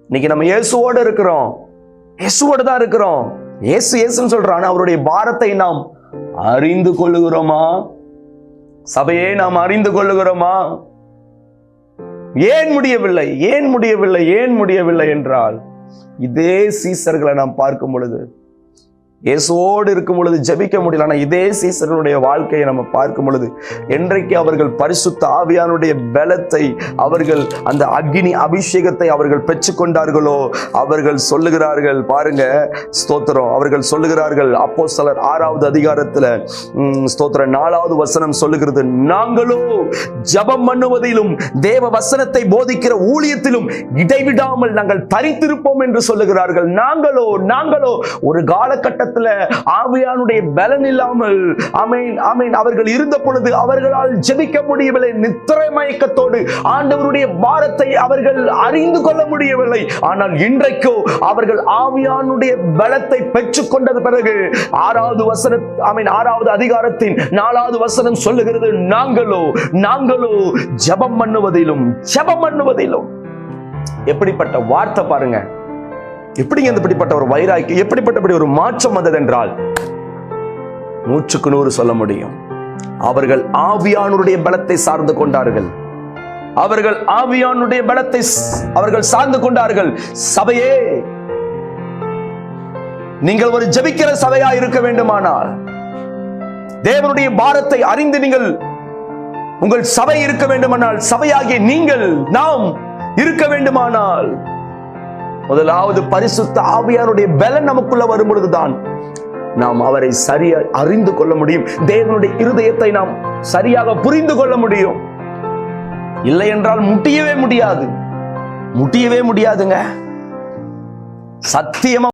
இன்னைக்கு நம்ம இயேசுவோடு இருக்கிறோம், இயேசுவோடு தான் இருக்கிறோம். இயேசு இயேசுன்னு சொல்றோம். ஆனா அவருடைய பாரத்தை நாம் அறிந்து கொள்ளுகிறோமா? சபையே நாம் அறிந்து கொள்ளுகிறோமா? ஏன் முடியவில்லை? ஏன் முடியவில்லை? ஏன் முடியவில்லை என்றால், இதே சீசர்களை நாம் பார்க்கும் பொழுது, இயேசுவோடு இருக்கும் பொழுது ஜெபிக்க முடியல. ஆனா இதே சீசர்களுடைய வாழ்க்கையை நம்ம பார்க்கும் பொழுது, என்றைக்கு அவர்கள் பரிசுத்த ஆவியானுடைய பலத்தை, அவர்கள் அந்த அக்னி அபிஷேகத்தை அவர்கள் பெற்றுக்கொண்டார்களோ, அவர்கள் சொல்லுகிறார்கள் பாருங்க, ஸ்தோத்திரம், அவர்கள் சொல்லுகிறார்கள், அப்போஸ்தலர் 6வது அதிகாரத்துல ஸ்தோத்திரம் 4வது வசனம் சொல்லுகிறது, நாங்களோ ஜெபம் பண்ணுவதிலும் தேவ வசனத்தை போதிக்கிற ஊழியத்திலும் இடைவிடாமல் நாங்கள் தரித்திருப்போம் என்று சொல்லுகிறார்கள். நாங்களோ ஒரு காலகட்டத்தில் ஆவியானுடைய பலன் இல்லாமல், ஆமென் ஆமென், அவர்கள் இருந்த பொழுது அவர்களால் ஜெபிக்க முடியவில்லை. நித்திரை மயக்கத்தோடு ஆண்டவருடைய பாரத்தை அவர்கள் அறிந்து கொள்ள முடியவில்லை. ஆனால் இன்றைக்கோ அவர்கள் ஆவியானுடைய பலத்தை பெற்றுக் கொண்டது பிறகு 6வது அதிகாரத்தின் 4வது வசனம் சொல்லுகிறது, நாங்களோ ஜெபம் பண்ணுவதிலும். எப்படிப்பட்ட வார்த்தை பாருங்க! எப்படிங்க இப்படிப்பட்ட ஒரு வைராக்கியம், எப்படிப்பட்ட ஒரு மாற்றம் வந்தது என்றால் 100% சொல்ல முடியும். அவர்கள் ஆவியானுடைய பலத்தை சார்ந்து கொண்டார்கள். அவர்கள் ஆவியானுடைய பலத்தை அவர்கள் சார்ந்து கொண்டார்கள். சபையே, நீங்கள் ஒரு ஜெபிக்கிற சபையா இருக்க வேண்டுமானால், தேவனுடைய பாரத்தை அறிந்து நீங்கள் உங்கள் சபை இருக்க வேண்டுமானால், சபையாகிய நீங்கள் நாம் இருக்க வேண்டுமானால், முதலாவது பரிசுத்த ஆவியானுடைய பலன் நமக்குள்ள வரும் பொழுதுதான் நாம் அவரை சரியா அறிந்து கொள்ள முடியும். தேவனுடைய இருதயத்தை நாம் சரியாக புரிந்து கொள்ள முடியும். இல்லை என்றால் முடியவே முடியாதுங்க. சத்தியமா